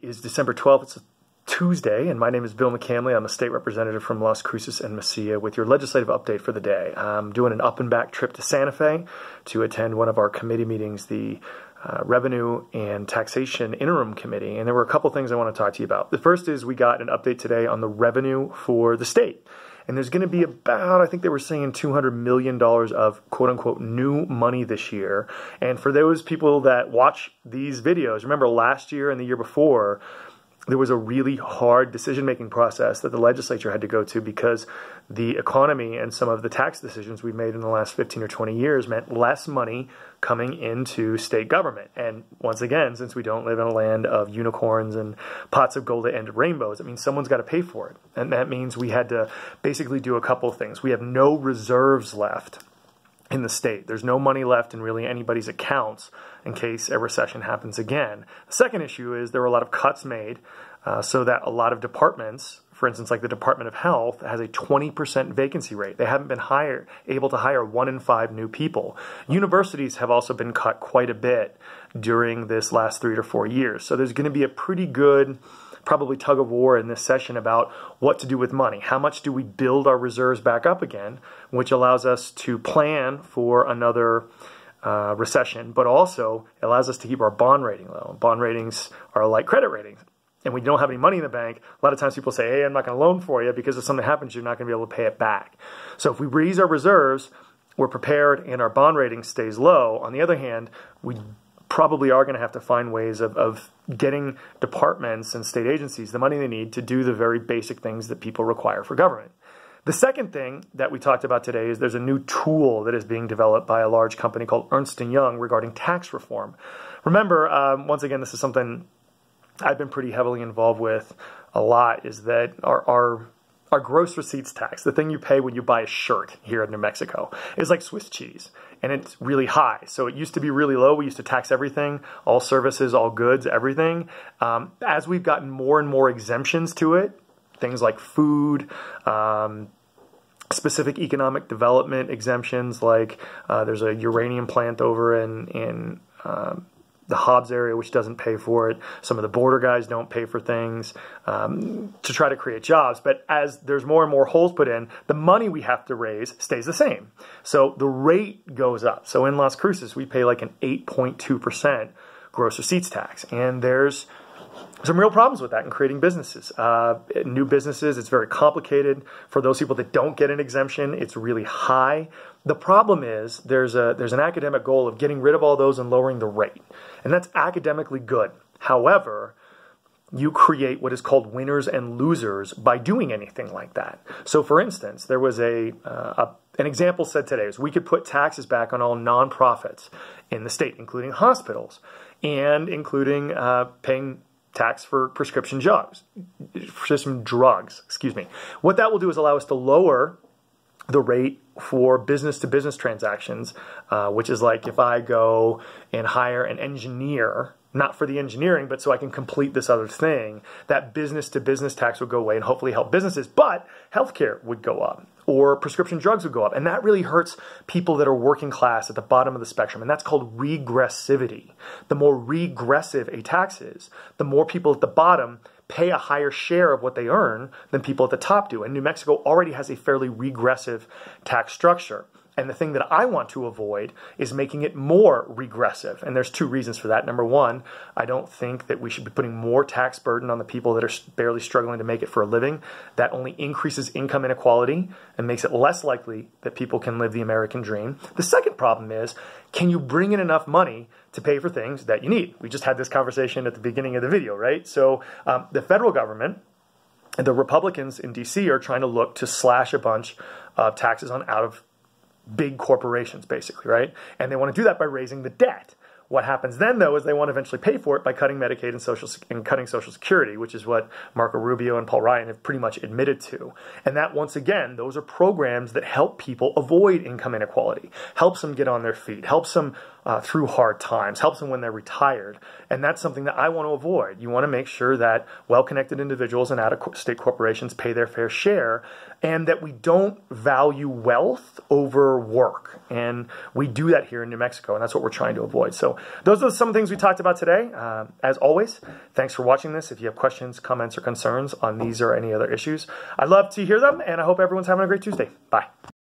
is December 12th. It's a Tuesday, and my name is Bill McCamley. I'm a state representative from Las Cruces and Mesilla with your legislative update for the day. I'm doing an up and back trip to Santa Fe to attend one of our committee meetings, the Revenue and Taxation Interim Committee, and there were a couple things I want to talk to you about. The first is we got an update today on the revenue for the state. And there's going to be about, I think they were saying $200 million of quote-unquote new money this year. And for those people that watch these videos, remember last year and the year before, there was a really hard decision-making process that the legislature had to go to because the economy and some of the tax decisions we've made in the last 15 or 20 years meant less money coming into state government. And once again, since we don't live in a land of unicorns and pots of gold and rainbows, it means someone's got to pay for it. And that means we had to basically do a couple of things. We have no reserves left in the state. There's no money left in really anybody's accounts in case a recession happens again. The second issue is there were a lot of cuts made so that a lot of departments, for instance, like the Department of Health, has a 20% vacancy rate. They haven't been able to hire 1 in 5 new people. Universities have also been cut quite a bit during this last 3 to 4 years. So there's going to be a pretty good probably tug of war in this session about what to do with money. How much do we build our reserves back up again, which allows us to plan for another recession, but also allows us to keep our bond rating low. Bond ratings are like credit ratings. And when you don't have any money in the bank, a lot of times people say, hey, I'm not going to loan for you because if something happens, you're not going to be able to pay it back. So if we raise our reserves, we're prepared and our bond rating stays low. On the other hand, we probably are going to have to find ways of getting departments and state agencies the money they need to do the very basic things that people require for government. The second thing that we talked about today is there's a new tool that is being developed by a large company called Ernst & Young regarding tax reform. Remember, once again, this is something I've been pretty heavily involved with a lot, is that our gross receipts tax, the thing you pay when you buy a shirt here in New Mexico, is like Swiss cheese, and it's really high. So it used to be really low. We used to tax everything, all services, all goods, everything. As we've gotten more and more exemptions to it, things like food, specific economic development exemptions, like there's a uranium plant over in the Hobbs area, which doesn't pay for it. Some of the border guys don't pay for things to try to create jobs. But as there's more and more holes put in, the money we have to raise stays the same. So the rate goes up. So in Las Cruces, we pay like an 8.2% gross receipts tax. And there's some real problems with that in creating businesses. New businesses, it's very complicated. For those people that don't get an exemption, it's really high. The problem is there's an academic goal of getting rid of all those and lowering the rate. And that's academically good. However, you create what is called winners and losers by doing anything like that. So for instance, there was an example said today is we could put taxes back on all nonprofits in the state, including hospitals, and including paying tax for prescription drugs. What that will do is allow us to lower the rate for business-to-business transactions, which is like if I go and hire an engineer, not for the engineering, but so I can complete this other thing, that business-to-business tax would go away and hopefully help businesses, but healthcare would go up, or prescription drugs would go up, and that really hurts people that are working class at the bottom of the spectrum, and that's called regressivity. The more regressive a tax is, the more people at the bottom pay a higher share of what they earn than people at the top do. And New Mexico already has a fairly regressive tax structure. And the thing that I want to avoid is making it more regressive. And there's 2 reasons for that. Number one, I don't think that we should be putting more tax burden on the people that are barely struggling to make it for a living. That only increases income inequality and makes it less likely that people can live the American dream. The second problem is, can you bring in enough money to pay for things that you need? We just had this conversation at the beginning of the video, right? So the federal government, the Republicans in D.C. are trying to look to slash a bunch of taxes on out of big corporations, basically, right? And they want to do that by raising the debt. What happens then, though, is they want to eventually pay for it by cutting Medicaid and cutting Social Security, which is what Marco Rubio and Paul Ryan have pretty much admitted to. And that, once again, those are programs that help people avoid income inequality, helps them get on their feet, helps them through hard times, helps them when they're retired. And that's something that I want to avoid. You want to make sure that well-connected individuals and out-of-state corporations pay their fair share, and that we don't value wealth over work. And we do that here in New Mexico, and that's what we're trying to avoid. So those are some things we talked about today. As always, thanks for watching this. If you have questions, comments, or concerns on these or any other issues, I'd love to hear them, and I hope everyone's having a great Tuesday. Bye.